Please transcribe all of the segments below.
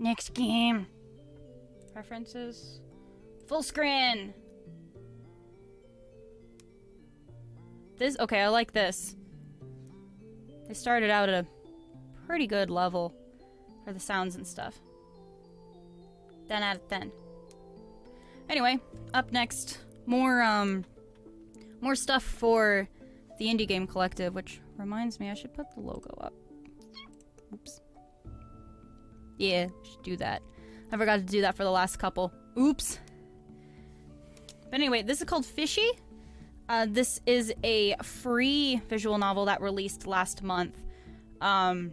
Next game. Preferences. Full screen. This, okay, I like this. They started out at a pretty good level for the sounds and stuff. 10 out of 10. Anyway, up next, more stuff for the Indie Game Collective, which reminds me I should put the logo up. Oops. Yeah, should do that. I forgot to do that for the last couple. Oops. But anyway, this is called Fishy. This is a free visual novel that released last month. My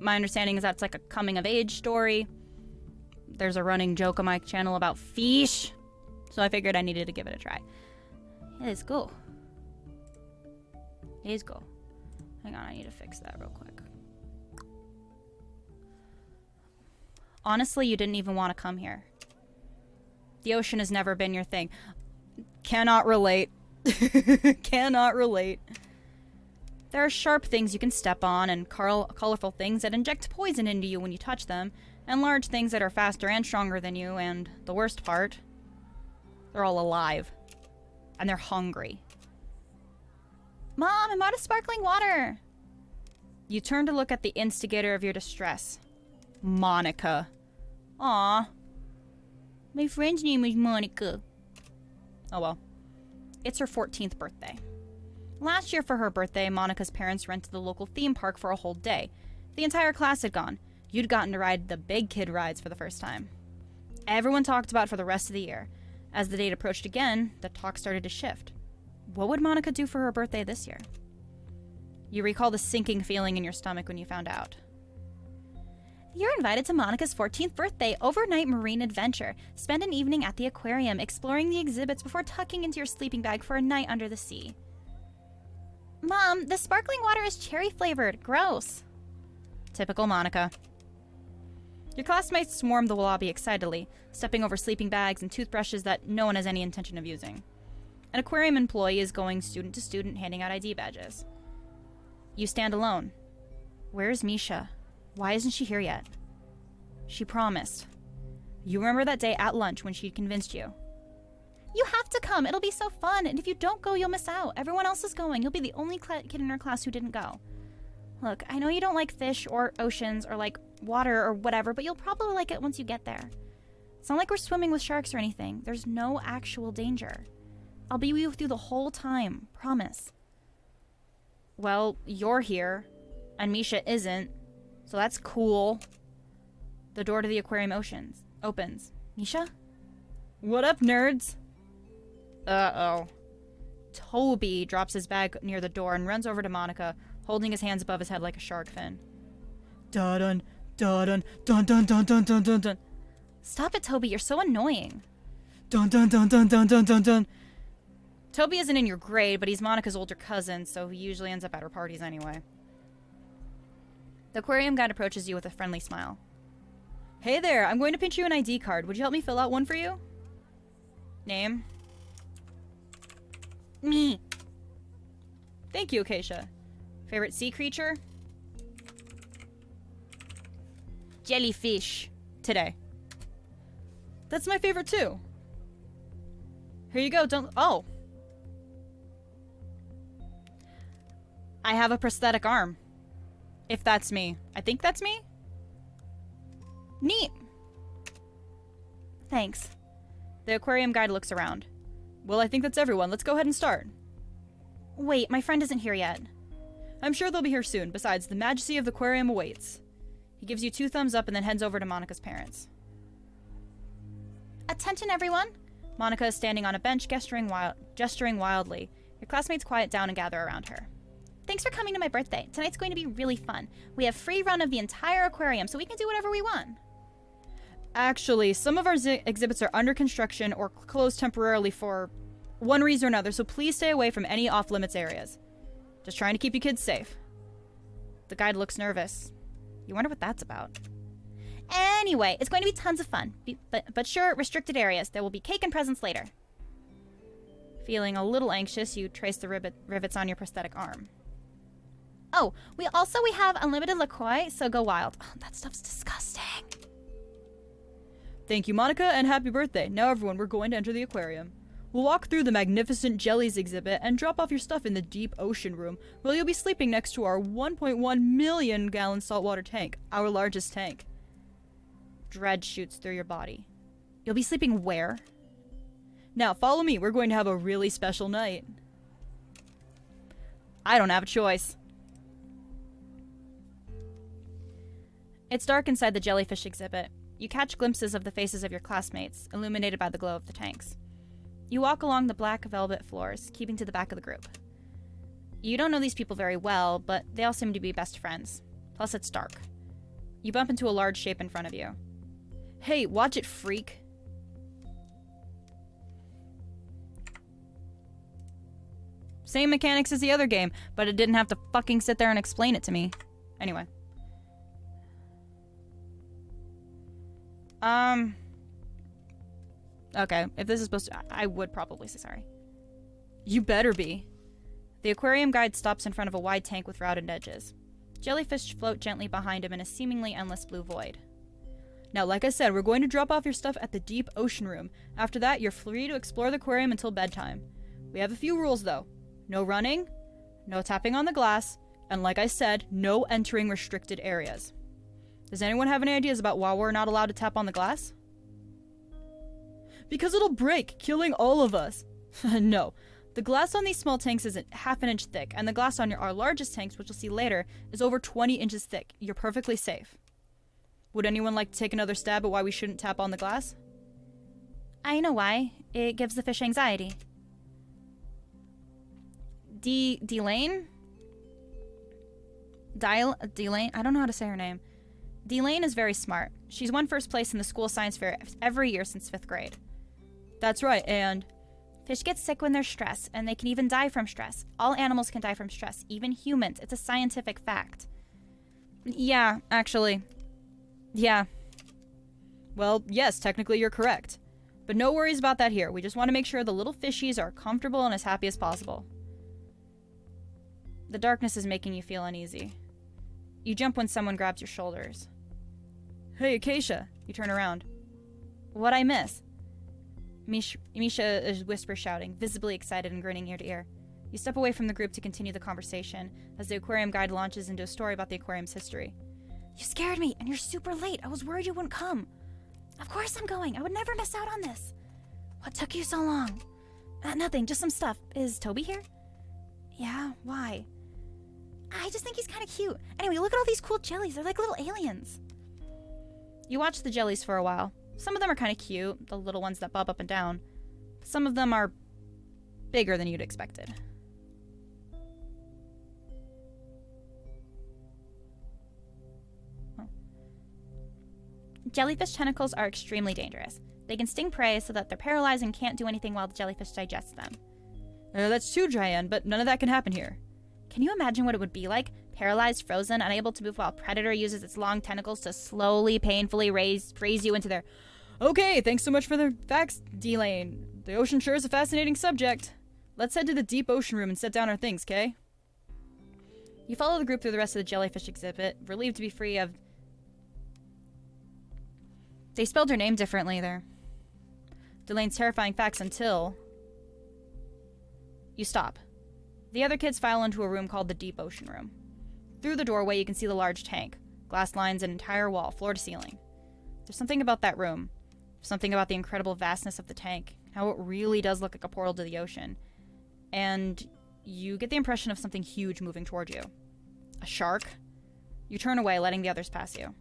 understanding is that it's like a coming-of-age story. There's a running joke on my channel about fish, so I figured I needed to give it a try. Let's go. Let's go. Hang on, I need to fix that real quick. Honestly, you didn't even want to come here. The ocean has never been your thing. Cannot relate. Cannot relate. There are sharp things you can step on, and colorful things that inject poison into you when you touch them, and large things that are faster and stronger than you, and the worst part, they're all alive. And they're hungry. Mom, I'm out of sparkling water! You turn to look at the instigator of your distress. Monica. Aw. My friend's name is Monica. Oh well. It's her 14th birthday. Last year for her birthday, Monica's parents rented the local theme park for a whole day. The entire class had gone. You'd gotten to ride the big kid rides for the first time. Everyone talked about it for the rest of the year. As the date approached again, the talk started to shift. What would Monica do for her birthday this year? You recall the sinking feeling in your stomach when you found out. You're invited to Monica's 14th birthday overnight marine adventure. Spend an evening at the aquarium exploring the exhibits before tucking into your sleeping bag for a night under the sea. Mom, the sparkling water is cherry flavored. Gross. Typical Monica. Your classmates swarm the lobby excitedly, stepping over sleeping bags and toothbrushes that no one has any intention of using. An aquarium employee is going student to student handing out ID badges. You stand alone. Where's Misha? Why isn't she here yet? She promised. You remember that day at lunch when she convinced you. You have to come. It'll be so fun. And if you don't go, you'll miss out. Everyone else is going. You'll be the only kid in our class who didn't go. Look, I know you don't like fish or oceans or like water or whatever, but you'll probably like it once you get there. It's not like we're swimming with sharks or anything. There's no actual danger. I'll be with you the whole time. Promise. Well, you're here, and Misha isn't. So that's cool. The door to the aquarium opens. Misha? What up, nerds? Uh-oh. Toby drops his bag near the door and runs over to Monica, holding his hands above his head like a shark fin. Dun dun dun dun dun dun dun dun dun dun. Stop it, Toby. You're so annoying. Dun dun dun dun dun dun dun dun. Toby isn't in your grade, but he's Monica's older cousin, so he usually ends up at her parties anyway. The aquarium guide approaches you with a friendly smile. Hey there, I'm going to pinch you an ID card. Would you help me fill out one for you? Name? Me. Thank you, Acacia. Favorite sea creature? Jellyfish. Today. That's my favorite too. Here you go, oh. I have a prosthetic arm. If that's me. I think that's me? Neat. Thanks. The aquarium guide looks around. Well, I think that's everyone. Let's go ahead and start. Wait, my friend isn't here yet. I'm sure they'll be here soon. Besides, the majesty of the aquarium awaits. He gives you 2 thumbs up and then heads over to Monica's parents. Attention, everyone! Monica is standing on a bench, gesturing wildly. Your classmates quiet down and gather around her. Thanks for coming to my birthday. Tonight's going to be really fun. We have free run of the entire aquarium, so we can do whatever we want. Actually, some of our exhibits are under construction or closed temporarily for one reason or another, so please stay away from any off-limits areas. Just trying to keep you kids safe. The guide looks nervous. You wonder what that's about. Anyway, it's going to be tons of fun. But sure, restricted areas. There will be cake and presents later. Feeling a little anxious, you trace the rivets on your prosthetic arm. Oh, we have unlimited LaCroix, so go wild. Oh, that stuff's disgusting. Thank you, Monica, and happy birthday. Now everyone, we're going to enter the aquarium. We'll walk through the magnificent jellies exhibit and drop off your stuff in the deep ocean room, where you'll be sleeping next to our 1.1 million gallon saltwater tank, our largest tank. Dread shoots through your body. You'll be sleeping where? Now, follow me. We're going to have a really special night. I don't have a choice. It's dark inside the jellyfish exhibit. You catch glimpses of the faces of your classmates, illuminated by the glow of the tanks. You walk along the black velvet floors, keeping to the back of the group. You don't know these people very well, but they all seem to be best friends. Plus, it's dark. You bump into a large shape in front of you. Hey, watch it, freak. Same mechanics as the other game, but it didn't have to fucking sit there and explain it to me. Anyway. Okay, if this is supposed to... I would probably say sorry. You better be. The aquarium guide stops in front of a wide tank with rounded edges. Jellyfish float gently behind him in a seemingly endless blue void. Now, like I said, we're going to drop off your stuff at the deep ocean room. After that, you're free to explore the aquarium until bedtime. We have a few rules, though. No running, no tapping on the glass, and like I said, no entering restricted areas. Does anyone have any ideas about why we're not allowed to tap on the glass? Because it'll break, killing all of us. No. The glass on these small tanks isn't half an inch thick, and the glass on our largest tanks, which you'll see later, is over 20 inches thick. You're perfectly safe. Would anyone like to take another stab at why we shouldn't tap on the glass? I know why. It gives the fish anxiety. Delane? Delane? I don't know how to say her name. Delane is very smart. She's won first place in the school science fair every year since 5th grade. That's right, and... Fish get sick when they're stressed, and they can even die from stress. All animals can die from stress, even humans. It's a scientific fact. Yeah, actually. Yeah. Well, yes, technically you're correct. But no worries about that here. We just want to make sure the little fishies are comfortable and as happy as possible. The darkness is making you feel uneasy. You jump when someone grabs your shoulders. Hey, Acacia. You turn around. What'd I miss? Misha is whisper shouting, visibly excited and grinning ear to ear. You step away from the group to continue the conversation as the aquarium guide launches into a story about the aquarium's history. You scared me, and you're super late. I was worried you wouldn't come. Of course I'm going. I would never miss out on this. What took you so long? Nothing, just some stuff. Is Toby here? Yeah, why? I just think he's kind of cute. Anyway, look at all these cool jellies. They're like little aliens. You watch the jellies for a while. Some of them are kind of cute, the little ones that bob up and down. Some of them are bigger than you'd expected. Oh. Jellyfish tentacles are extremely dangerous. They can sting prey so that they're paralyzed and can't do anything while the jellyfish digests them. That's true, Dryan, but none of that can happen here. Can you imagine what it would be like? Paralyzed, frozen, unable to move while a predator uses its long tentacles to slowly, painfully raise you into their... Okay, thanks so much for the facts, D-Lane. The ocean sure is a fascinating subject. Let's head to the deep ocean room and set down our things, Kay? You follow the group through the rest of the jellyfish exhibit, relieved to be free of... They spelled her name differently there. Delane's terrifying facts until... You stop. The other kids file into a room called the deep ocean room. Through the doorway, you can see the large tank. Glass lines an entire wall, floor to ceiling. There's something about that room. Something about the incredible vastness of the tank. How it really does look like a portal to the ocean. And you get the impression of something huge moving toward you. A shark. You turn away, letting the others pass you.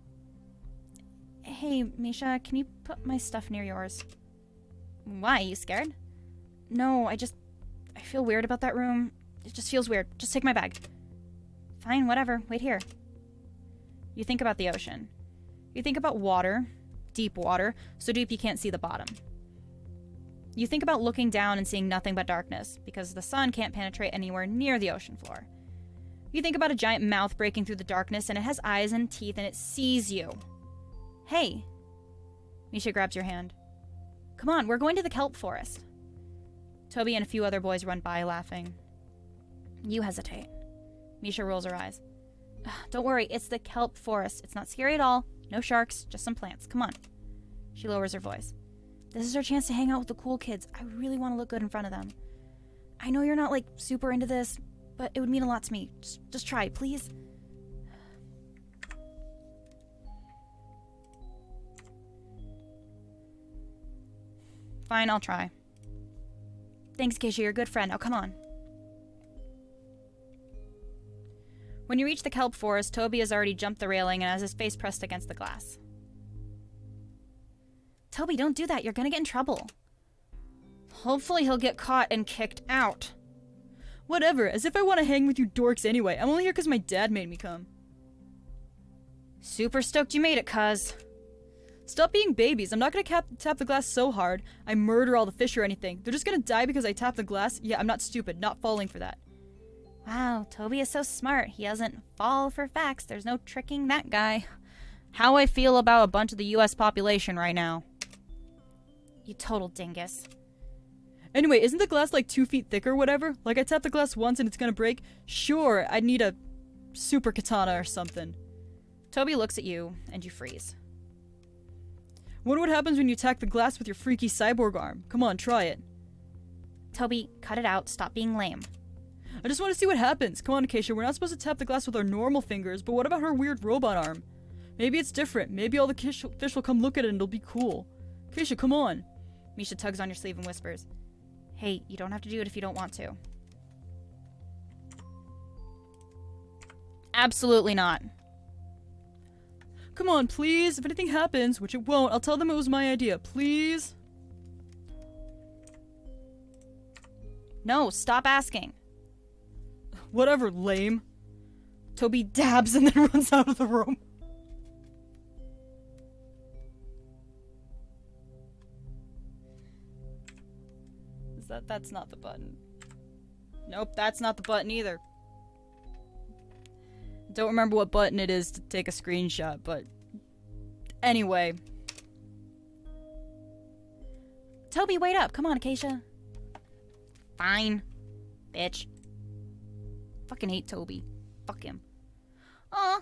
Hey, Misha, can you put my stuff near yours? Why? You scared? No, I feel weird about that room. It just feels weird. Just take my bag. Fine, whatever. Wait here. You think about the ocean. You think about water. Deep water. So deep you can't see the bottom. You think about looking down and seeing nothing but darkness, because the sun can't penetrate anywhere near the ocean floor. You think about a giant mouth breaking through the darkness, and it has eyes and teeth, and it sees you. Hey. Misha grabs your hand. Come on, we're going to the kelp forest. Toby and a few other boys run by, laughing. You hesitate. Misha rolls her eyes. Don't worry, it's the kelp forest. It's not scary at all. No sharks, just some plants. Come on. She lowers her voice. This is our chance to hang out with the cool kids. I really want to look good in front of them. I know you're not, like, super into this, but it would mean a lot to me. Just try, please. Fine, I'll try. Thanks, Keisha. You're a good friend. Now, come on. When you reach the kelp forest, Toby has already jumped the railing and has his face pressed against the glass. Toby, don't do that. You're gonna get in trouble. Hopefully he'll get caught and kicked out. Whatever, as if I want to hang with you dorks anyway. I'm only here because my dad made me come. Super stoked you made it, cuz. Stop being babies. I'm not gonna tap the glass so hard I murder all the fish or anything. They're just gonna die because I tapped the glass? Yeah, I'm not stupid. Not falling for that. Wow, Toby is so smart. He doesn't fall for facts. There's no tricking that guy. How I feel about a bunch of the US population right now. You total dingus. Anyway, isn't the glass like 2 feet thick or whatever? Like I tapped the glass once and it's gonna break? Sure, I'd need a super katana or something. Toby looks at you and you freeze. Wonder what happens when you attack the glass with your freaky cyborg arm. Come on, try it. Toby, cut it out. Stop being lame. I just want to see what happens. Come on, Acacia. We're not supposed to tap the glass with our normal fingers, but what about her weird robot arm? Maybe it's different. Maybe all the fish will come look at it and it'll be cool. Acacia, come on. Misha tugs on your sleeve and whispers. Hey, you don't have to do it if you don't want to. Absolutely not. Come on, please. If anything happens, which it won't, I'll tell them it was my idea. Please? No, stop asking. Whatever, lame. Toby dabs and then runs out of the room. That's not the button. Nope, that's not the button either. Don't remember what button it is to take a screenshot, but anyway. Toby, wait up. Come on, Acacia. Fine. Bitch. Fucking hate Toby. Fuck him. Aw.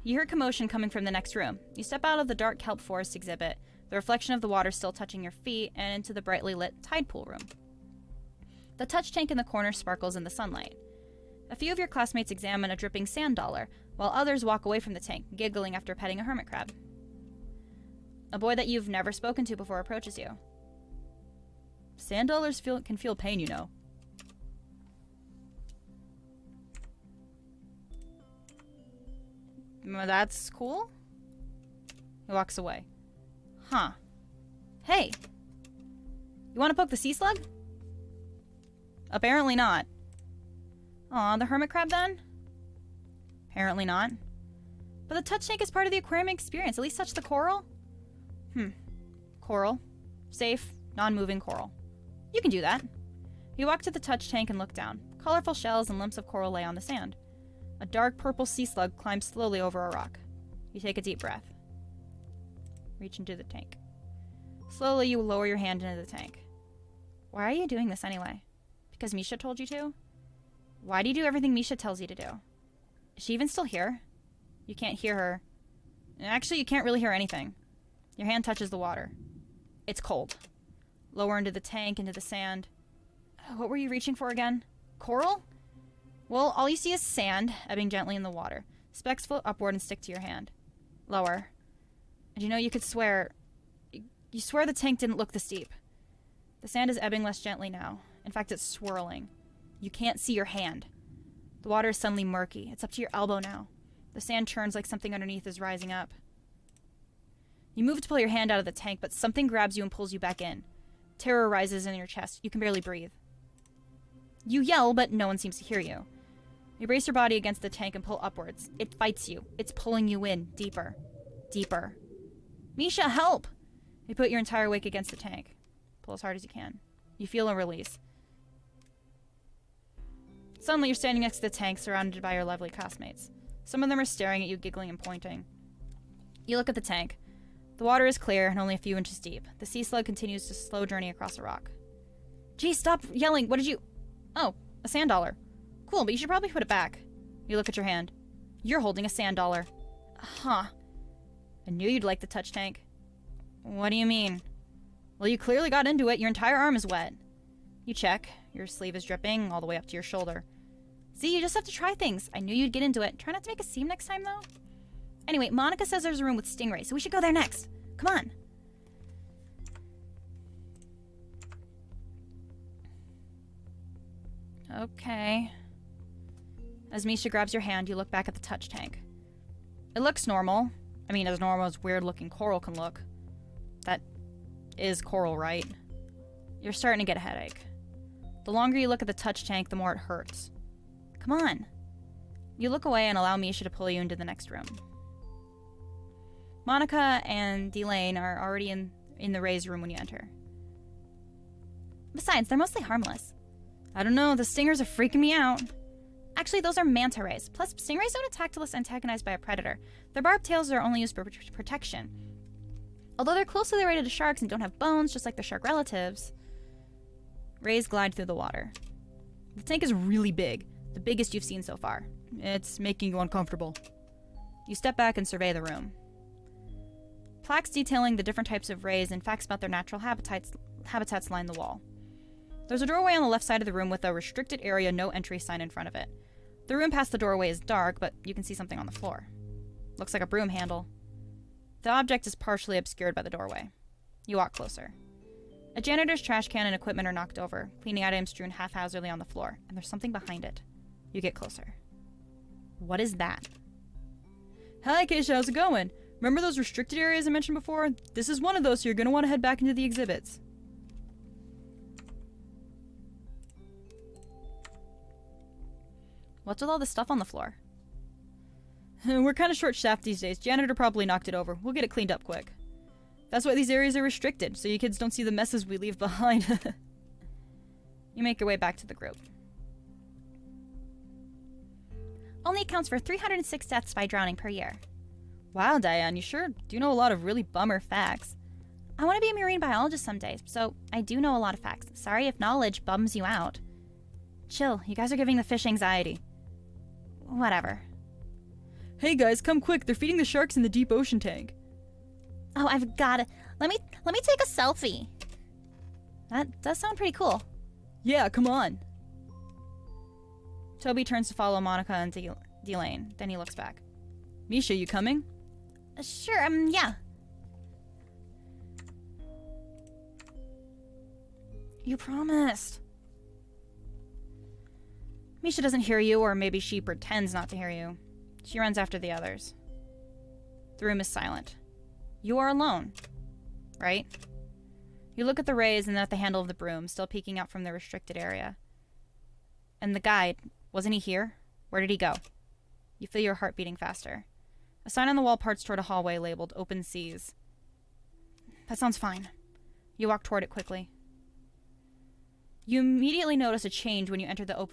You hear commotion coming from the next room. You step out of the dark kelp forest exhibit, the reflection of the water still touching your feet, and into the brightly lit tide pool room. The touch tank in the corner sparkles in the sunlight. A few of your classmates examine a dripping sand dollar, while others walk away from the tank, giggling after petting a hermit crab. A boy that you've never spoken to before approaches you. Sand dollars can feel pain, you know. That's cool. He walks away. Huh. Hey! You want to poke the sea slug? Apparently not. Aw, the hermit crab then? Apparently not. But the touch tank is part of the aquarium experience. At least touch the coral? Coral. Safe, non-moving coral. You can do that. You walk to the touch tank and look down. Colorful shells and lumps of coral lay on the sand. A dark purple sea slug climbs slowly over a rock. You take a deep breath. Reach into the tank. Slowly, you lower your hand into the tank. Why are you doing this anyway? Because Misha told you to? Why do you do everything Misha tells you to do? Is she even still here? You can't hear her. Actually, you can't really hear anything. Your hand touches the water. It's cold. Lower into the tank, into the sand. What were you reaching for again? Coral? Well, all you see is sand, ebbing gently in the water. Specks float upward and stick to your hand. Lower. And you know, you could swear... You swear the tank didn't look this deep. The sand is ebbing less gently now. In fact, it's swirling. You can't see your hand. The water is suddenly murky. It's up to your elbow now. The sand churns like something underneath is rising up. You move to pull your hand out of the tank, but something grabs you and pulls you back in. Terror rises in your chest. You can barely breathe. You yell, but no one seems to hear you. You brace your body against the tank and pull upwards. It fights you. It's pulling you in. Deeper. Deeper. Misha, help! You put your entire weight against the tank. Pull as hard as you can. You feel a release. Suddenly, you're standing next to the tank, surrounded by your lovely classmates. Some of them are staring at you, giggling and pointing. You look at the tank. The water is clear and only a few inches deep. The sea slug continues to slow journey across a rock. Gee, stop yelling! What did you... Oh, a sand dollar. Cool, but you should probably put it back. You look at your hand. You're holding a sand dollar. Huh. I knew you'd like the touch tank. What do you mean? Well, you clearly got into it. Your entire arm is wet. You check. Your sleeve is dripping all the way up to your shoulder. See, you just have to try things. I knew you'd get into it. Try not to make a scene next time, though. Anyway, Monica says there's a room with stingrays, so we should go there next. Come on. Okay. As Misha grabs your hand, you look back at the touch tank. It looks normal. I mean, as normal as weird-looking coral can look. That is coral, right? You're starting to get a headache. The longer you look at the touch tank, the more it hurts. Come on. You look away and allow Misha to pull you into the next room. Monica and Delane are already in the Ray's room when you enter. Besides, they're mostly harmless. I don't know, the stingers are freaking me out. Actually, those are manta rays. Plus, stingrays don't attack till it's antagonized by a predator. Their barbed tails are only used for protection. Although they're closely related to sharks and don't have bones, just like their shark relatives, rays glide through the water. The tank is really big, the biggest you've seen so far. It's making you uncomfortable. You step back and survey the room. Plaques detailing the different types of rays and facts about their natural habitats line the wall. There's a doorway on the left side of the room with a restricted area no entry sign in front of it. The room past the doorway is dark, but you can see something on the floor. Looks like a broom handle. The object is partially obscured by the doorway. You walk closer. A janitor's trash can and equipment are knocked over, cleaning items strewn haphazardly on the floor, and there's something behind it. You get closer. What is that? Hi, Keisha, how's it going? Remember those restricted areas I mentioned before? This is one of those, so you're going to want to head back into the exhibits. What's with all this stuff on the floor? We're kind of short-staffed these days. Janitor probably knocked it over. We'll get it cleaned up quick. That's why these areas are restricted, so you kids don't see the messes we leave behind. You make your way back to the group. Only accounts for 306 deaths by drowning per year. Wow, Diane, you sure do know a lot of really bummer facts. I want to be a marine biologist someday, so I do know a lot of facts. Sorry if knowledge bums you out. Chill, you guys are giving the fish anxiety. Whatever. Hey guys, come quick, they're feeding the sharks in the deep ocean tank. Oh, I've got it. Let me take a selfie. That does sound pretty cool. Yeah, come on. Toby turns to follow Monica and Delane. Then he looks back. Misha, you coming? Sure, yeah. You promised. Misha doesn't hear you, or maybe she pretends not to hear you. She runs after the others. The room is silent. You are alone, right? You look at the rays and then at the handle of the broom, still peeking out from the restricted area. And the guide, wasn't he here? Where did he go? You feel your heart beating faster. A sign on the wall parts toward a hallway labeled Open Seas. That sounds fine. You walk toward it quickly. You immediately notice a change when you enter the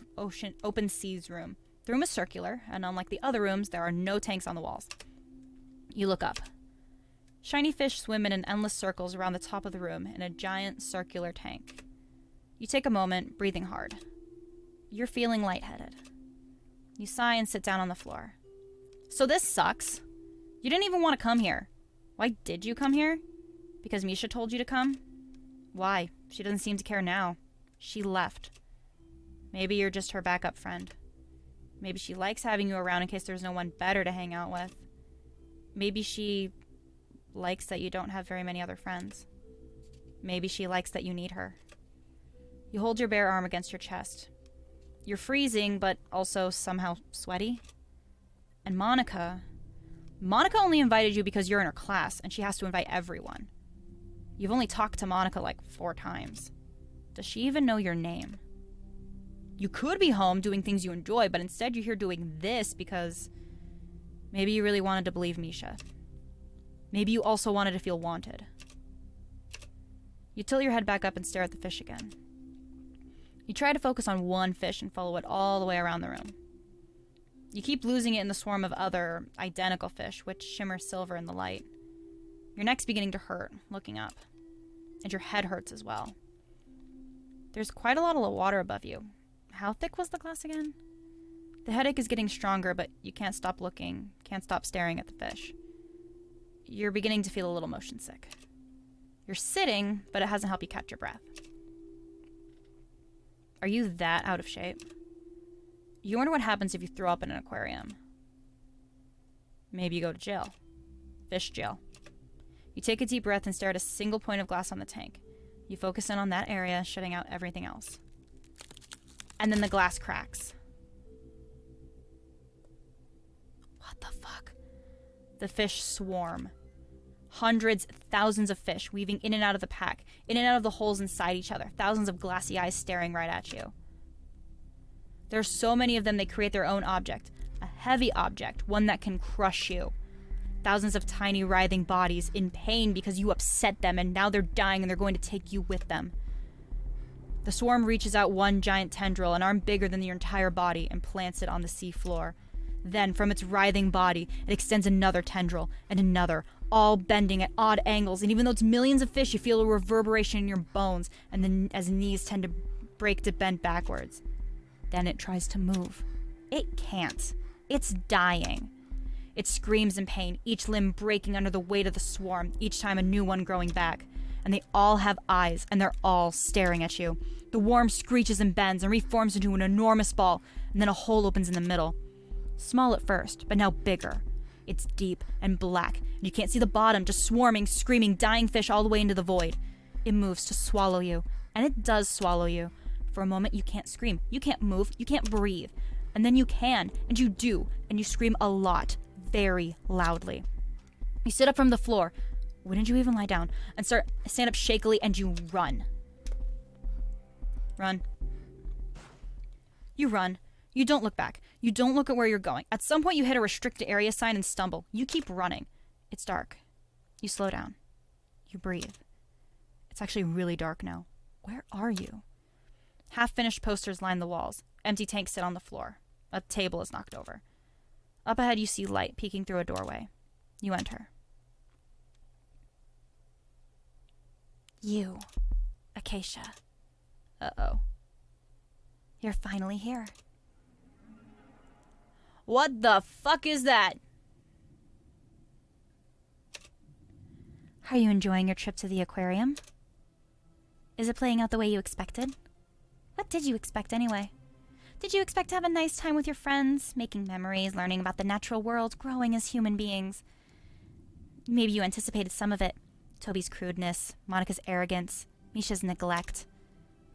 Open Seas room. The room is circular, and unlike the other rooms, there are no tanks on the walls. You look up. Shiny fish swim in endless circles around the top of the room in a giant circular tank. You take a moment, breathing hard. You're feeling lightheaded. You sigh and sit down on the floor. So this sucks. You didn't even want to come here. Why did you come here? Because Misha told you to come? Why? She doesn't seem to care now. She left. Maybe you're just her backup friend. Maybe she likes having you around in case there's no one better to hang out with. Maybe she likes that you don't have very many other friends. Maybe she likes that you need her. You hold your bare arm against your chest. You're freezing, but also somehow sweaty. And Monica only invited you because you're in her class, and she has to invite everyone. You've only talked to Monica like 4 times. Does she even know your name? You could be home doing things you enjoy, but instead you're here doing this because maybe you really wanted to believe Misha. Maybe you also wanted to feel wanted. You tilt your head back up and stare at the fish again. You try to focus on one fish and follow it all the way around the room. You keep losing it in the swarm of other, identical fish, which shimmer silver in the light. Your neck's beginning to hurt, looking up. And your head hurts as well. There's quite a lot of water above you. How thick was the glass again? The headache is getting stronger, but you can't stop looking, can't stop staring at the fish. you're beginning to feel a little motion sick. You're sitting, but it hasn't helped you catch your breath. Are you that out of shape? You wonder what happens if you throw up in an aquarium. Maybe you go to jail. Fish jail. You take a deep breath and stare at a single point of glass on the tank. You focus in on that area, shutting out everything else. And then the glass cracks. What the fuck? The fish swarm. Hundreds, thousands of fish weaving in and out of the pack, in and out of the holes inside each other. Thousands of glassy eyes staring right at you. There are so many of them they create their own object. A heavy object, one that can crush you. Thousands of tiny writhing bodies in pain because you upset them and now they're dying and they're going to take you with them. The swarm reaches out one giant tendril, an arm bigger than your entire body, and plants it on the sea floor. Then, from its writhing body, it extends another tendril and another, all bending at odd angles, and even though it's millions of fish, you feel a reverberation in your bones, and then as knees tend to break to bend backwards. Then it tries to move. It can't. It's dying. It screams in pain, each limb breaking under the weight of the swarm, each time a new one growing back. And they all have eyes, and they're all staring at you. The worm screeches and bends and reforms into an enormous ball, and then a hole opens in the middle. Small at first, but now bigger. It's deep and black, and you can't see the bottom, just swarming, screaming, dying fish all the way into the void. It moves to swallow you, and it does swallow you. For a moment, you can't scream, you can't move, you can't breathe. And then you can, and you do, and you scream a lot, very loudly. You sit up from the floor. Wouldn't you even lie down? And stand up shakily, and you run. Run. You run. You don't look back. You don't look at where you're going. At some point, you hit a restricted area sign and stumble. You keep running. It's dark. You slow down. You breathe. It's actually really dark now. Where are you? Half-finished posters line the walls. Empty tanks sit on the floor. A table is knocked over. Up ahead, you see light peeking through a doorway. You enter. You, Acacia. Uh-oh. You're finally here. What the fuck is that? Are you enjoying your trip to the aquarium? Is it playing out the way you expected? What did you expect anyway? Did you expect to have a nice time with your friends, making memories, learning about the natural world, growing as human beings? Maybe you anticipated some of it. Toby's crudeness, Monica's arrogance, Misha's neglect.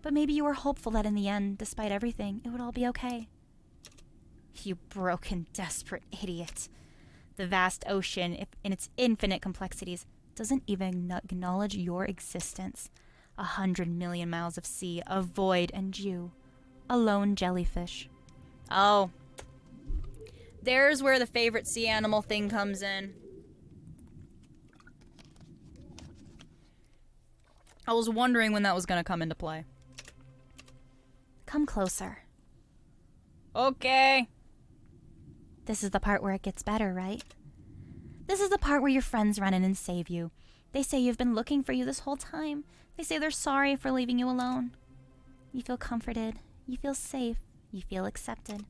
But maybe you were hopeful that in the end, despite everything, it would all be okay. You broken, desperate idiot. The vast ocean, in its infinite complexities, doesn't even acknowledge your existence. 100 million miles of sea, a void, and you. A lone jellyfish. Oh. There's where the favorite sea animal thing comes in. I was wondering when that was going to come into play. Come closer. Okay. This is the part where it gets better, right? This is the part where your friends run in and save you. They say you've been looking for you this whole time. They say they're sorry for leaving you alone. You feel comforted. You feel safe. You feel accepted.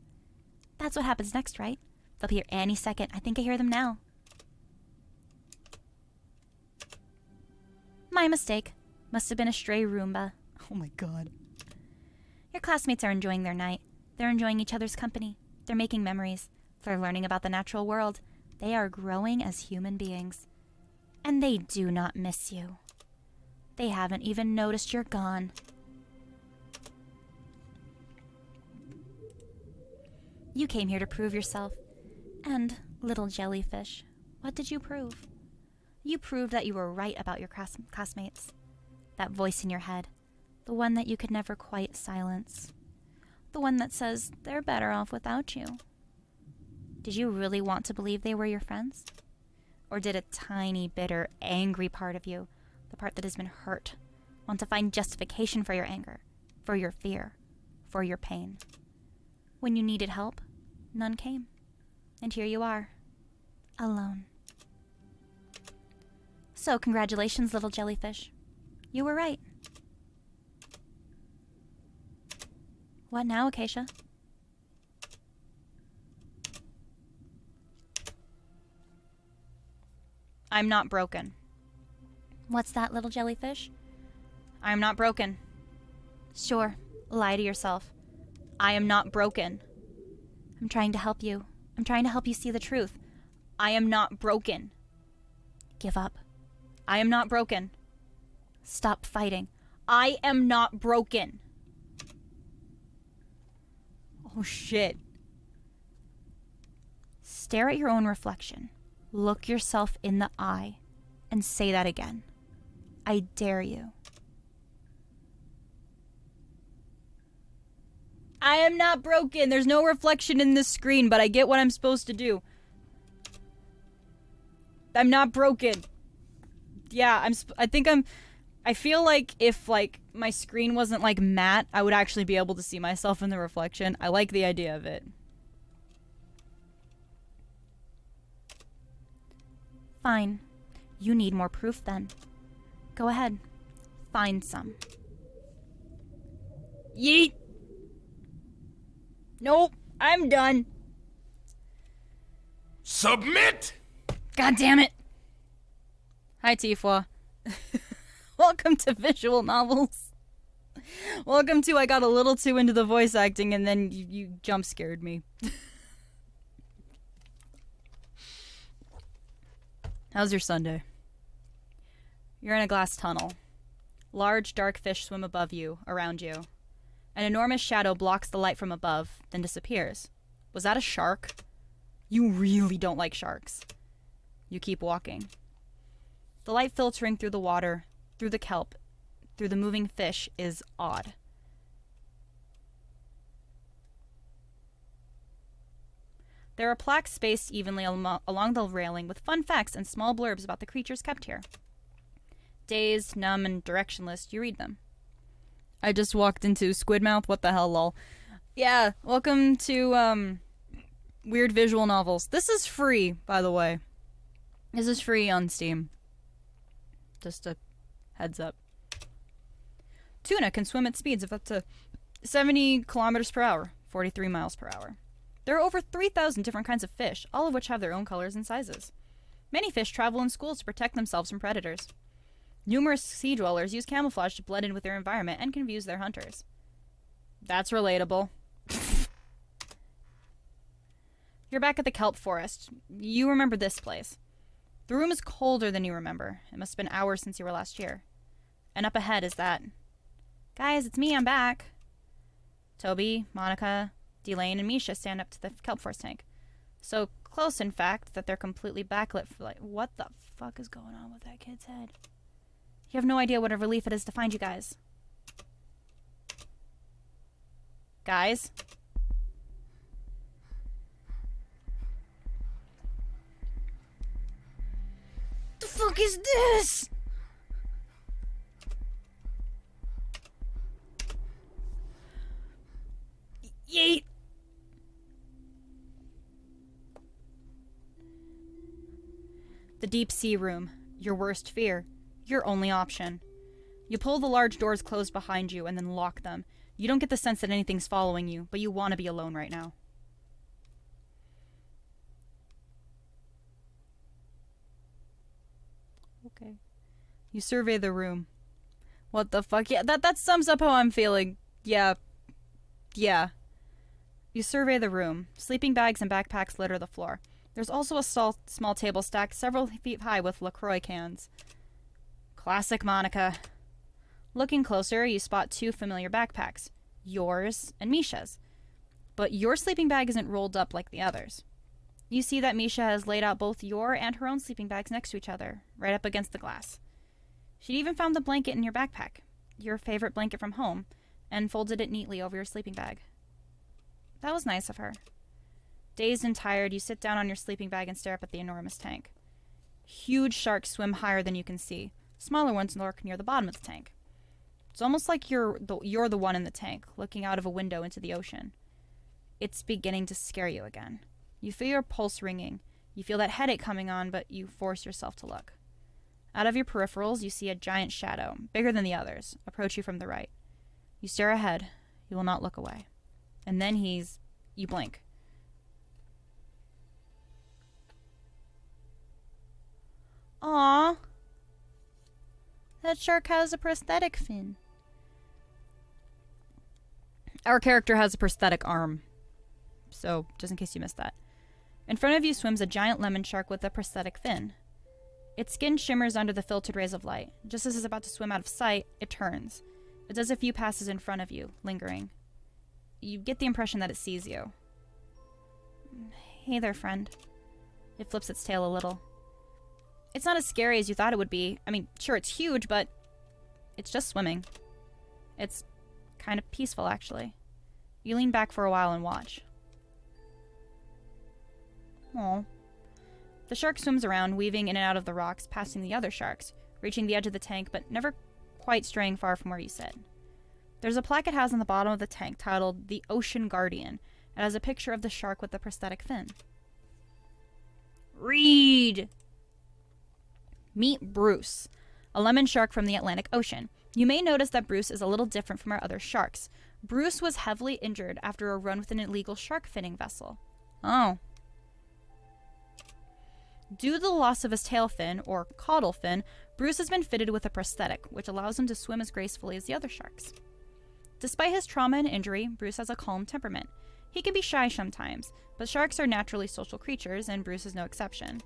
That's what happens next, right? They'll be here any second. I think I hear them now. My mistake. Must have been a stray Roomba. Oh my god. Your classmates are enjoying their night. They're enjoying each other's company. They're making memories. They're learning about the natural world. They are growing as human beings. And they do not miss you. They haven't even noticed you're gone. You came here to prove yourself. And, little jellyfish, what did you prove? You proved that you were right about your classmates. That voice in your head. The one that you could never quite silence. The one that says they're better off without you. Did you really want to believe they were your friends? Or did a tiny, bitter, angry part of you, the part that has been hurt, want to find justification for your anger, for your fear, for your pain? When you needed help, none came. And here you are, alone. So congratulations, little jellyfish. You were right. What now, Acacia? I'm not broken. What's that, little jellyfish? I'm not broken. Sure. Lie to yourself. I am not broken. I'm trying to help you. I'm trying to help you see the truth. I am not broken. Give up. I am not broken. Stop fighting. I am not broken. Oh shit. Stare at your own reflection. Look yourself in the eye and say that again. I dare you. I am not broken. There's no reflection in this screen, but I get what I'm supposed to do. I'm not broken. Yeah, I feel like if, like, my screen wasn't, like, matte, I would actually be able to see myself in the reflection. I like the idea of it. Fine. You need more proof then. Go ahead. Find some. Yeet! Nope, I'm done. Submit! God damn it. Hi, Tifwa. Welcome to visual novels. Welcome to I got a little too into the voice acting and then you jump scared me. How's your Sunday? You're in a glass tunnel. Large, dark fish swim above you, around you. An enormous shadow blocks the light from above, then disappears. Was that a shark? You really don't like sharks. You keep walking. The light filtering through the water, through the kelp, through the moving fish is odd. There are plaques spaced evenly along the railing with fun facts and small blurbs about the creatures kept here. Dazed, numb, and directionless, you read them. I just walked into Squidmouth. What the hell, lol. Yeah, welcome to, Weird Visual Novels. This is free, by the way. This is free on Steam. Just a heads up. Tuna can swim at speeds of up to 70 kilometers per hour, 43 miles per hour. There are over 3,000 different kinds of fish, all of which have their own colors and sizes. Many fish travel in schools to protect themselves from predators. Numerous sea dwellers use camouflage to blend in with their environment and confuse their hunters. That's relatable. You're back at the kelp forest. You remember this place. The room is colder than you remember. It must have been hours since you were last here. And up ahead is that. Guys, it's me, I'm back. Toby, Monica, Delane, and Misha stand up to the kelp forest tank. So close, in fact, that they're completely backlit for like, what the fuck is going on with that kid's head? You have no idea what a relief it is to find you guys. Guys? The fuck is this? Yeet. The deep sea room. Your worst fear. Your only option. You pull the large doors closed behind you and then lock them. You don't get the sense that anything's following you, but you want to be alone right now. Okay. You survey the room. What the fuck? Yeah, that sums up how I'm feeling. Yeah. Yeah. You survey the room. Sleeping bags and backpacks litter the floor. There's also a small table stacked several feet high with LaCroix cans. Classic Monica. Looking closer, you spot two familiar backpacks. Yours and Misha's. But your sleeping bag isn't rolled up like the others. You see that Misha has laid out both your and her own sleeping bags next to each other, right up against the glass. She'd even found the blanket in your backpack, your favorite blanket from home, and folded it neatly over your sleeping bag. That was nice of her. Dazed and tired, you sit down on your sleeping bag and stare up at the enormous tank. Huge sharks swim higher than you can see. Smaller ones lurk near the bottom of the tank. It's almost like you're the one in the tank, looking out of a window into the ocean. It's beginning to scare you again. You feel your pulse ringing. You feel that headache coming on, but you force yourself to look. Out of your peripherals, you see a giant shadow, bigger than the others, approach you from the right. You stare ahead. You will not look away. And then you blink. that shark has a prosthetic fin. Our character has a prosthetic arm. So, just in case you missed that. In front of you swims a giant lemon shark with a prosthetic fin. Its skin shimmers under the filtered rays of light. Just as it's about to swim out of sight, it turns. It does a few passes in front of you, lingering. You get the impression that it sees you. Hey there, friend. It flips its tail a little. It's not as scary as you thought it would be. I mean, sure, it's huge, but it's just swimming. It's kind of peaceful, actually. You lean back for a while and watch. Aw. The shark swims around, weaving in and out of the rocks, passing the other sharks, reaching the edge of the tank, but never quite straying far from where you sit. There's a plaque it has on the bottom of the tank titled The Ocean Guardian. It has a picture of the shark with the prosthetic fin. Read! Meet Bruce, a lemon shark from the Atlantic Ocean. You may notice that Bruce is a little different from our other sharks. Bruce was heavily injured after a run with an illegal shark finning vessel. Oh. Due to the loss of his tail fin, or caudal fin, Bruce has been fitted with a prosthetic, which allows him to swim as gracefully as the other sharks. Despite his trauma and injury, Bruce has a calm temperament. He can be shy sometimes, but sharks are naturally social creatures, and Bruce is no exception.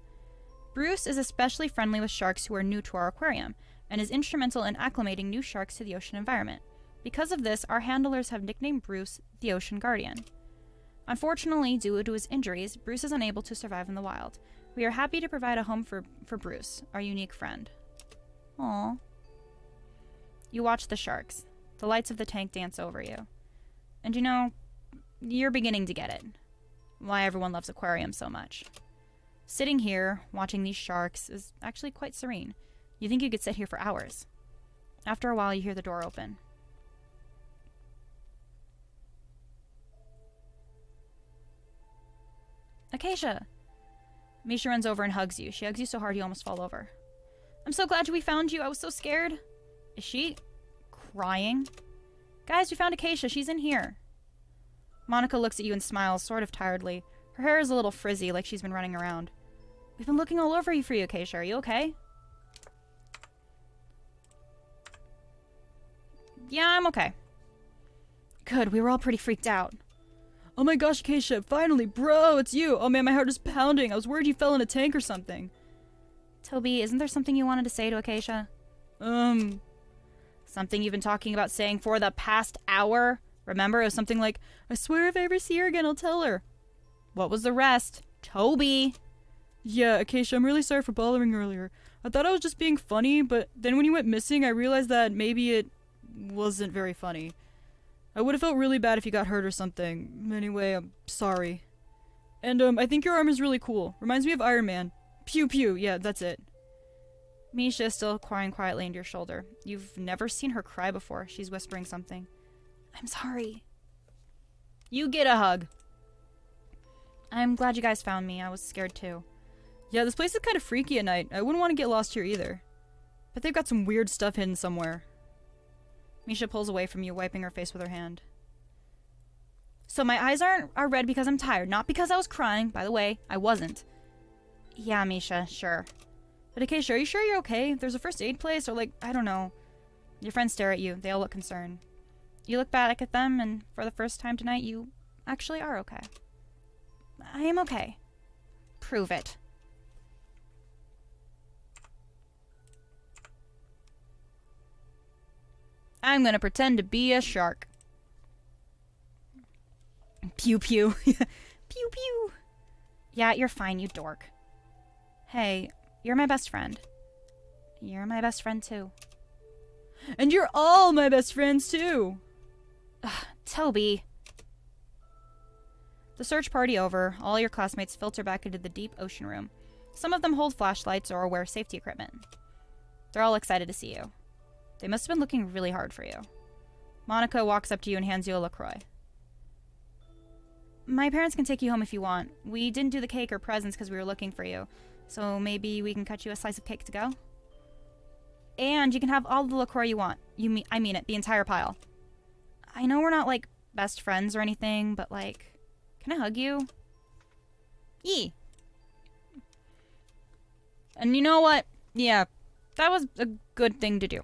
Bruce is especially friendly with sharks who are new to our aquarium, and is instrumental in acclimating new sharks to the ocean environment. Because of this, our handlers have nicknamed Bruce the Ocean Guardian. Unfortunately, due to his injuries, Bruce is unable to survive in the wild. We are happy to provide a home for Bruce, our unique friend. Aww. You watch the sharks. The lights of the tank dance over you. And you know, you're beginning to get it. Why everyone loves aquariums so much. Sitting here, watching these sharks, is actually quite serene. You think you could sit here for hours. After a while, you hear the door open. Acacia! Misha runs over and hugs you. She hugs you so hard you almost fall over. I'm so glad we found you. I was so scared. Is she crying? Guys, we found Acacia. She's in here. Monica looks at you and smiles, sort of tiredly. Her hair is a little frizzy, like she's been running around. We've been looking all over you for you, Acacia. Are you okay? Yeah, I'm okay. Good, we were all pretty freaked out. Oh my gosh, Acacia, finally, bro, it's you. Oh man, my heart is pounding. I was worried you fell in a tank or something. Toby, isn't there something you wanted to say to Acacia? Something you've been talking about saying for the past hour? Remember, it was something like, I swear if I ever see her again, I'll tell her. What was the rest? Toby! Yeah, Acacia, I'm really sorry for bothering you earlier. I thought I was just being funny, but then when you went missing, I realized that maybe it wasn't very funny. I would have felt really bad if you got hurt or something. Anyway, I'm sorry. And, I think your arm is really cool. Reminds me of Iron Man. Pew pew, yeah, that's it. Misha is still crying quietly into your shoulder. You've never seen her cry before. She's whispering something. I'm sorry. You get a hug. I'm glad you guys found me. I was scared too. Yeah, this place is kind of freaky at night. I wouldn't want to get lost here either. But they've got some weird stuff hidden somewhere. Misha pulls away from you, wiping her face with her hand. So my eyes are red because I'm tired, not because I was crying. By the way, I wasn't. Yeah, Misha, sure. But Acacia, are you sure you're okay? There's a first aid place, or like, I don't know. Your friends stare at you. They all look concerned. You look back at them, and for the first time tonight, you actually are okay. I am okay. Prove it. I'm gonna pretend to be a shark. Pew pew. Pew pew. Yeah, you're fine, you dork. Hey, you're my best friend. You're my best friend too. And you're all my best friends too. Ugh, Toby. The search party over, all your classmates filter back into the deep ocean room. Some of them hold flashlights or wear safety equipment. They're all excited to see you. They must have been looking really hard for you. Monica walks up to you and hands you a LaCroix. My parents can take you home if you want. We didn't do the cake or presents because we were looking for you. So maybe we can cut you a slice of cake to go? And you can have all the LaCroix you want. I mean it, the entire pile. I know we're not, like, best friends or anything, but, like, can I hug you? Yee. And you know what? Yeah, that was a good thing to do.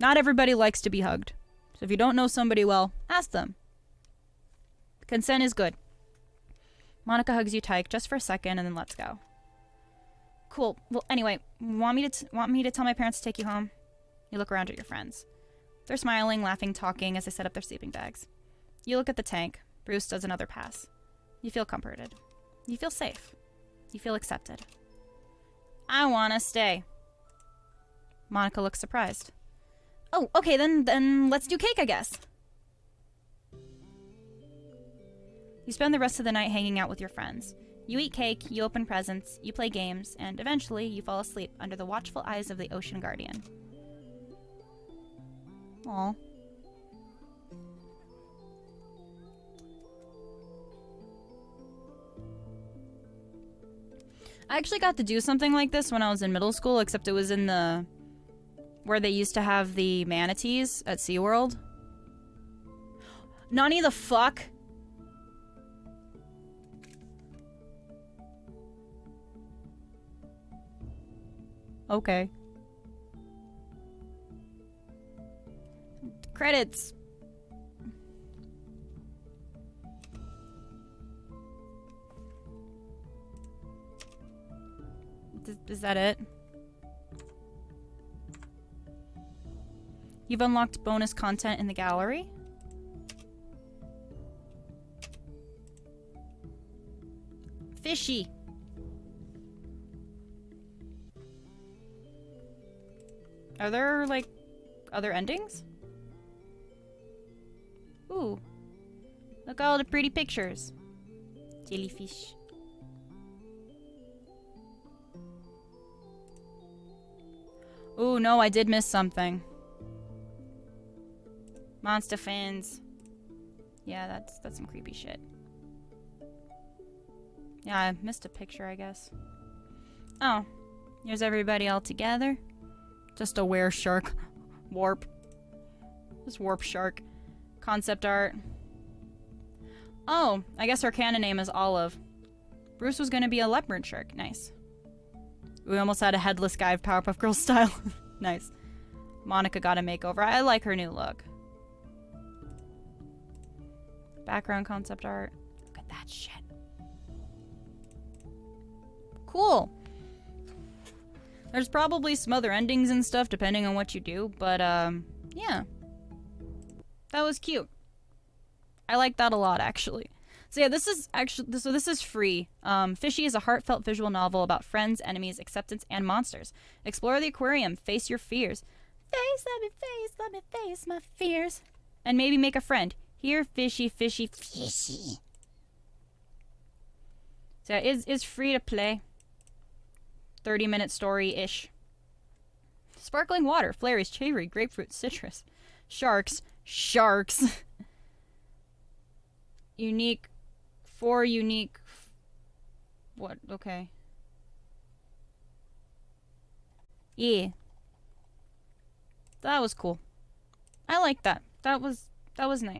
Not everybody likes to be hugged. So if you don't know somebody well, ask them. Consent is good. Monica hugs you tight just for a second and then lets go. Cool. Well, anyway, want me to tell my parents to take you home? You look around at your friends. They're smiling, laughing, talking as they set up their sleeping bags. You look at the tank. Bruce does another pass. You feel comforted. You feel safe. You feel accepted. I want to stay. Monica looks surprised. Oh, okay, then let's do cake, I guess. You spend the rest of the night hanging out with your friends. You eat cake, you open presents, you play games, and eventually you fall asleep under the watchful eyes of the Ocean Guardian. Aww. I actually got to do something like this when I was in middle school, except it was in the... where they used to have the manatees at SeaWorld. Nani the fuck? Okay. Credits. Is that it? You've unlocked bonus content in the gallery. Fishy. Are there, like, other endings? Ooh. Look at all the pretty pictures. Jellyfish. Ooh, no, I did miss something. Monster fans. Yeah, that's some creepy shit. Yeah, I missed a picture, I guess. Oh. Here's everybody all together. Just a were shark. Warp. Just warp shark. Concept art. Oh, I guess her canon name is Olive. Bruce was gonna be a leopard shark. Nice. We almost had a headless guy of Powerpuff Girls style. Nice. Monica got a makeover. I like her new look. Background concept art. Look at that shit. Cool. There's probably some other endings and stuff depending on what you do, but yeah. That was cute. I like that a lot, actually. So yeah, this is free. Fishy is a heartfelt visual novel about friends, enemies, acceptance, and monsters. Explore the aquarium, face your fears. Let me face my fears. And maybe make a friend. Here, fishy. So yeah, is free to play. 30-minute story-ish. Sparkling water, flurries, cherry, grapefruit, citrus. Sharks. Unique. 4 unique... What? Okay. Yeah. That was cool. I like that. That was nice.